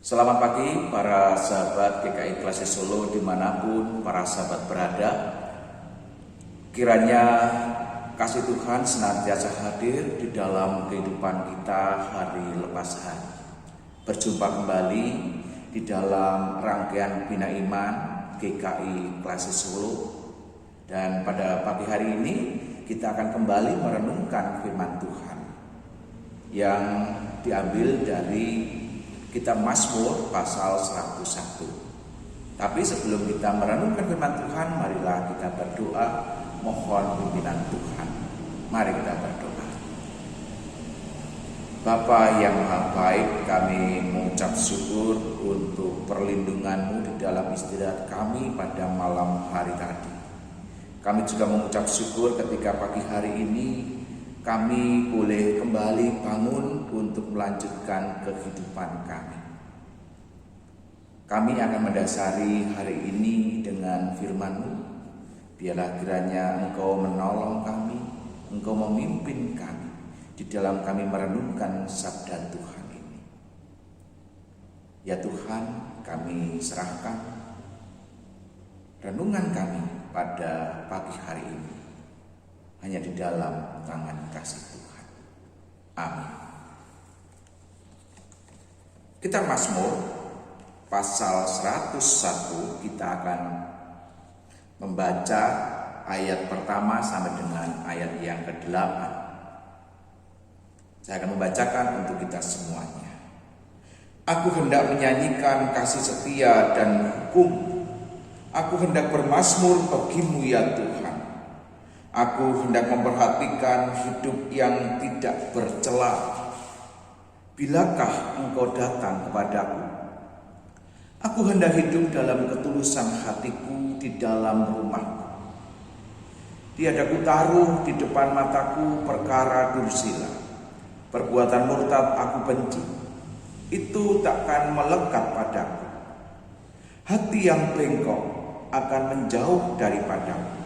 Selamat pagi para sahabat GKI Klasik Solo dimanapun para sahabat berada. Kiranya kasih Tuhan senantiasa hadir di dalam kehidupan kita hari lepas hari. Berjumpa kembali di dalam rangkaian Bina Iman GKI Klasik Solo. Dan pada pagi hari ini kita akan kembali merenungkan firman Tuhan yang diambil dari Kitab Mazmur pasal 101. Tapi sebelum kita merenungkan firman Tuhan, marilah kita berdoa mohon pimpinan Tuhan. Mari kita berdoa. Bapa yang Maha Baik, kami mengucap syukur untuk perlindungan-Mu di dalam istirahat kami pada malam hari tadi. Kami juga mengucap syukur ketika pagi hari ini kami boleh kembali bangun untuk melanjutkan kehidupan kami. Kami akan mendasari hari ini dengan firman-Mu. Biarlah kiranya Engkau menolong kami, Engkau memimpin kami di dalam kami merenungkan sabda Tuhan ini. Ya Tuhan, kami serahkan renungan kami pada pagi hari ini hanya di dalam tangan kasih Tuhan. Amin. Kitab Mazmur pasal 101 kita akan membaca ayat pertama sampai dengan ayat yang ke-8. Saya akan membacakan untuk kita semuanya. Aku hendak menyanyikan kasih setia dan hukum. Aku hendak bermazmur bagimu ya Tuhan. Aku hendak memperhatikan hidup yang tidak bercela. Bilakah Engkau datang kepadaku? Aku hendak hidup dalam ketulusan hatiku di dalam rumahku. Tiada kutaruh di depan mataku perkara dursila. Perbuatan murtad aku benci. Itu takkan melekat padaku. Hati yang bengkok akan menjauh daripadaku.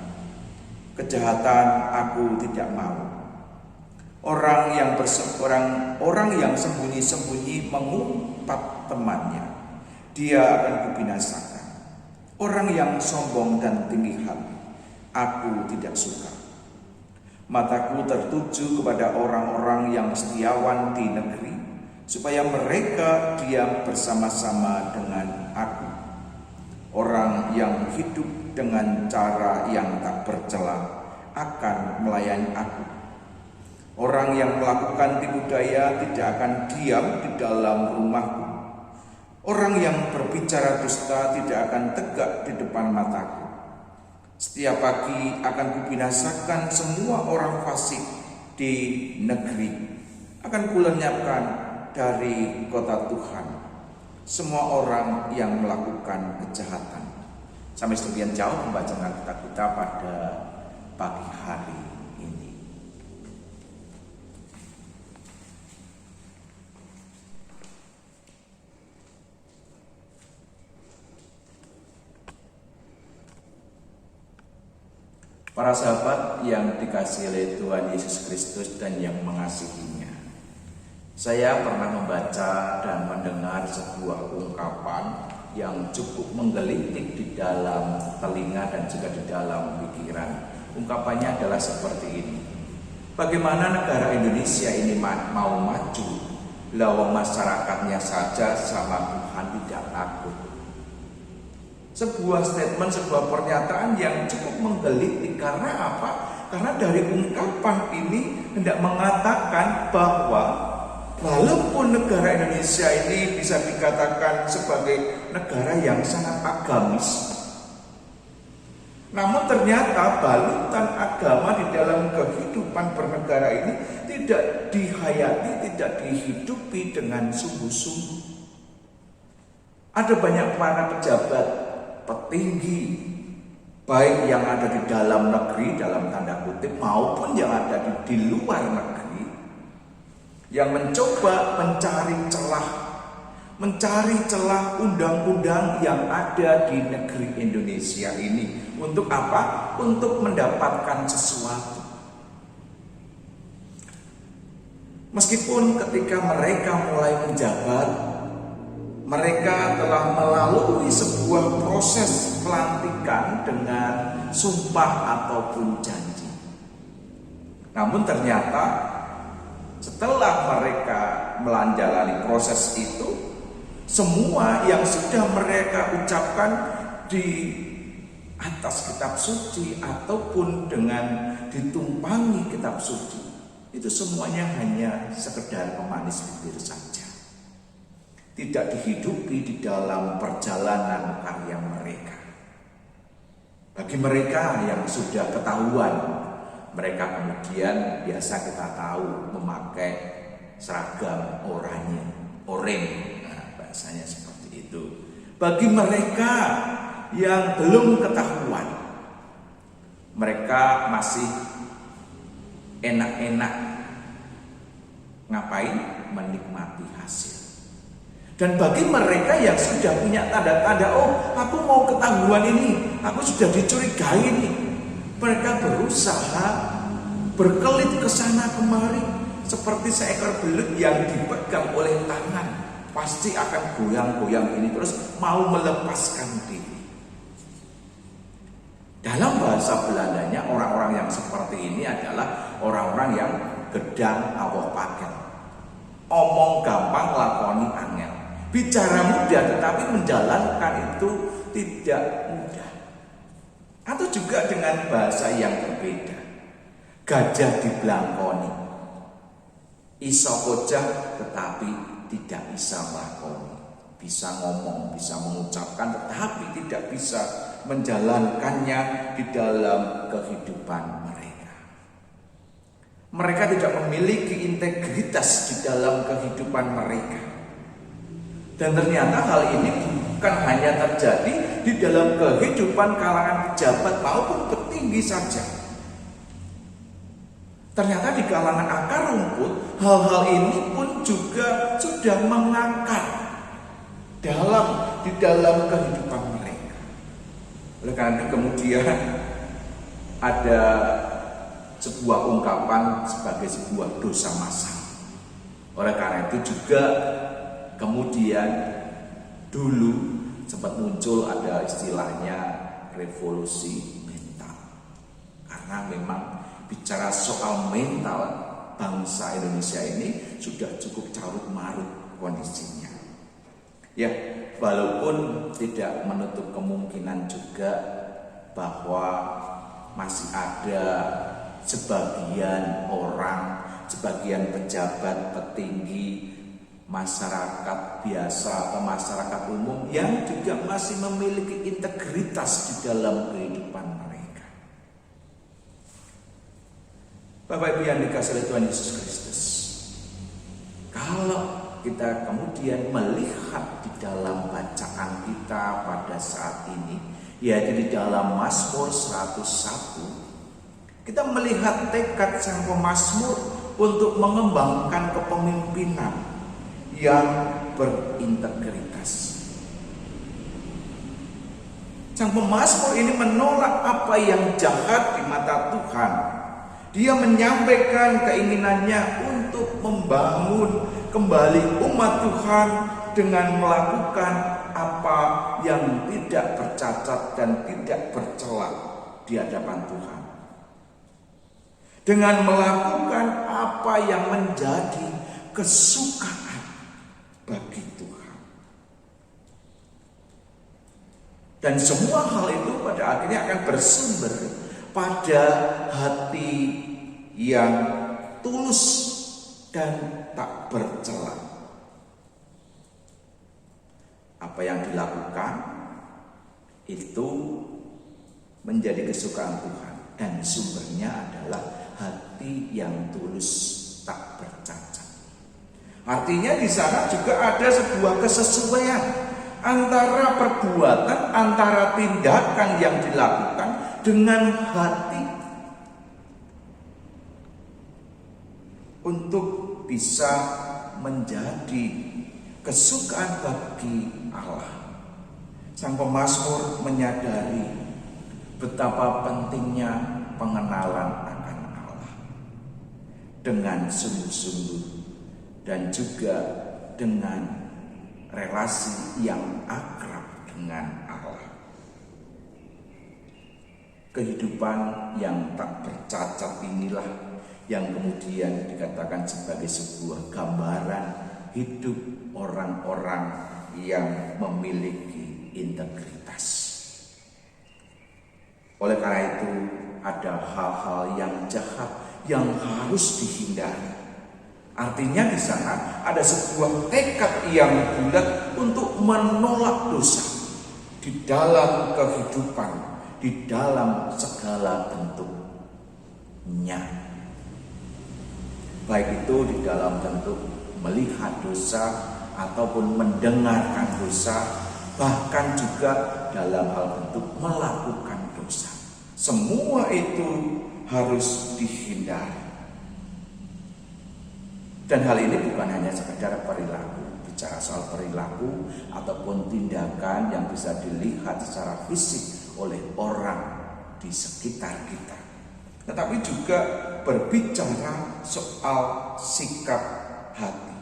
Kejahatan aku tidak mau. Orang yang sembunyi-sembunyi mengumpat temannya, dia akan kubinasakan. Orang yang sombong dan tinggi hati, aku tidak suka. Mataku tertuju kepada orang-orang yang setiawan di negeri, supaya mereka diam bersama-sama dengan aku. Orang yang hidup dengan cara yang tak bercela akan melayani aku. Orang yang melakukan tipu daya tidak akan diam di dalam rumahku. Orang yang berbicara dusta tidak akan tegak di depan mataku. Setiap pagi akan kubinasakan semua orang fasik di negeri. Akan kulenyapkan dari kota Tuhan semua orang yang melakukan kejahatan. Sampai sekian jauh pembacaan kitab kita pada pagi hari ini. Para sahabat yang dikasihi oleh Tuhan Yesus Kristus dan yang mengasihinya, saya pernah membaca dan mendengar sebuah ungkapan yang cukup menggelitik di dalam telinga dan juga di dalam pikiran. Ungkapannya adalah seperti ini. Bagaimana negara Indonesia ini mau maju, lawang masyarakatnya saja sama Tuhan tidak takut. Sebuah statement, sebuah pernyataan yang cukup menggelitik. Karena apa? Karena dari ungkapan ini hendak mengatakan bahwa walaupun negara Indonesia ini bisa dikatakan sebagai negara yang sangat agamis, namun ternyata balutan agama di dalam kehidupan bernegara ini tidak dihayati, tidak dihidupi dengan sungguh-sungguh. Ada banyak para pejabat, petinggi, baik yang ada di dalam negeri, dalam tanda kutip, maupun yang ada di luar negeri, yang mencoba mencari celah undang-undang yang ada di negeri Indonesia ini. Untuk apa? Untuk mendapatkan sesuatu. Meskipun ketika mereka mulai menjabat, mereka telah melalui sebuah proses pelantikan dengan sumpah ataupun janji. Namun ternyata setelah mereka menjalani proses itu, semua yang sudah mereka ucapkan di atas kitab suci ataupun dengan ditumpangi kitab suci, itu semuanya hanya sekedar pemanis bibir saja. Tidak dihidupi di dalam perjalanan karya mereka. Bagi mereka yang sudah ketahuan, mereka kemudian biasa kita tahu memakai seragam oranye, bahasanya seperti itu. Bagi mereka yang belum ketahuan, mereka masih enak-enak ngapain? Menikmati hasil. Dan bagi mereka yang sudah punya tanda-tanda, oh aku mau ketahuan ini, aku sudah dicurigai ini, mereka berusaha berkelit ke sana kemari seperti seekor belut yang dipegang oleh tangan, pasti akan goyang-goyang ini terus mau melepaskan diri. Dalam bahasa Belandanya, orang-orang yang seperti ini adalah orang-orang yang gedang awah paket, omong gampang lakoni angel, bicara mudah tetapi menjalankan itu tidak mudah. Atau juga dengan bahasa yang berbeda, gajah diblangkoni, iso kocah tetapi tidak bisa melakoni, bisa ngomong, bisa mengucapkan tetapi tidak bisa menjalankannya di dalam kehidupan mereka. Mereka tidak memiliki integritas di dalam kehidupan mereka. Dan ternyata hal ini bukan hanya terjadi di dalam kehidupan kalangan pejabat maupun petinggi saja. Ternyata di kalangan akar rumput, hal-hal ini pun juga sudah mengakar di dalam kehidupan mereka. Oleh karena itu kemudian ada sebuah ungkapan sebagai sebuah dosa massal. Oleh karena itu juga kemudian dulu sempat muncul ada istilahnya revolusi mental. Karena memang bicara soal mental bangsa Indonesia ini sudah cukup carut marut kondisinya. Ya, walaupun tidak menutup kemungkinan juga bahwa masih ada sebagian orang, sebagian pejabat, petinggi, masyarakat biasa atau masyarakat umum yang juga masih memiliki integritas di dalam kehidupan mereka. Bapak Ibu yang dikasihi oleh Tuhan Yesus Kristus, kalau kita kemudian melihat di dalam bacaan kita pada saat ini, yaitu di dalam Mazmur 101, kita melihat tekad sang pemazmur untuk mengembangkan kepemimpinan yang berintegritas. Sang pemazmur ini menolak apa yang jahat di mata Tuhan. Dia menyampaikan keinginannya untuk membangun kembali umat Tuhan dengan melakukan apa yang tidak bercacat dan tidak bercela di hadapan Tuhan. Dengan melakukan apa yang menjadi kesukaan bagi Tuhan. Dan semua hal itu pada akhirnya akan bersumber pada hati yang tulus dan tak bercela. Apa yang dilakukan itu menjadi kesukaan Tuhan dan sumbernya adalah hati yang tulus tak bercacat. Artinya di sana juga ada sebuah kesesuaian antara perbuatan, antara tindakan yang dilakukan dengan hati untuk bisa menjadi kesukaan bagi Allah. Sang pemazmur menyadari betapa pentingnya pengenalan akan Allah dengan sungguh-sungguh dan juga dengan relasi yang akrab dengan Allah. Kehidupan yang tak bercacat inilah yang kemudian dikatakan sebagai sebuah gambaran hidup orang-orang yang memiliki integritas. Oleh karena itu, ada hal-hal yang jahat yang harus dihindari. Artinya di sana ada sebuah tekad yang bulat untuk menolak dosa di dalam kehidupan, di dalam segala bentuknya. Baik itu di dalam bentuk melihat dosa ataupun mendengarkan dosa, bahkan juga dalam hal bentuk melakukan dosa. Semua itu harus dihindari. Dan hal ini bukan hanya sekedar perilaku, bicara soal perilaku ataupun tindakan yang bisa dilihat secara fisik oleh orang di sekitar kita, tetapi juga berbicara soal sikap hati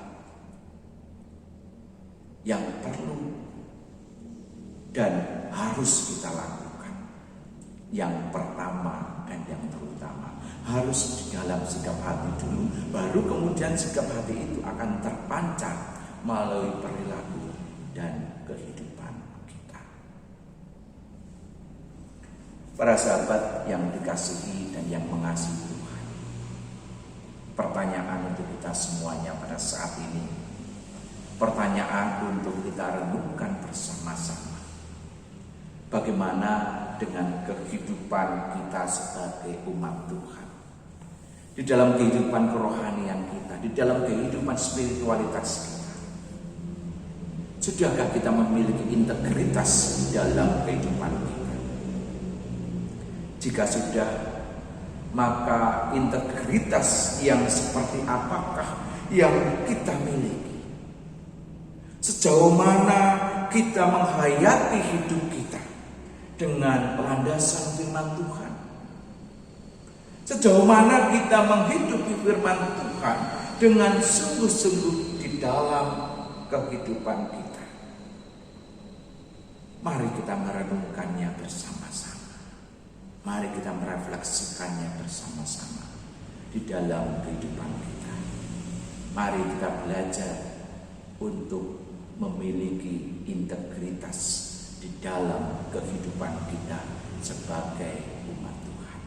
yang perlu dan harus kita lakukan. Yang pertama dan yang terutama, harus di dalam sikap hati dulu, baru kemudian sikap hati itu akan terpancar melalui perilaku dan kehidupan kita. Para sahabat yang dikasihi dan yang mengasihi Tuhan, pertanyaan untuk kita semuanya pada saat ini, pertanyaan untuk kita renungkan bersama-sama. Bagaimana dengan kehidupan kita sebagai umat Tuhan? Di dalam kehidupan kerohanian kita, di dalam kehidupan spiritualitas kita, sudahkah kita memiliki integritas di dalam kehidupan kita? Jika sudah, maka integritas yang seperti apakah yang kita miliki? Sejauh mana kita menghayati hidup kita dengan landasan firman Tuhan? Sejauh mana kita menghidupi firman Tuhan dengan sungguh-sungguh di dalam kehidupan kita? Mari kita merenungkannya bersama-sama. Mari kita merefleksikannya bersama-sama di dalam kehidupan kita. Mari kita belajar untuk memiliki integritas di dalam kehidupan kita sebagai umat Tuhan.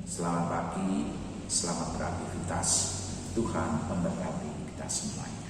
Selamat pagi, selamat beraktivitas. Tuhan memberkati kita semuanya.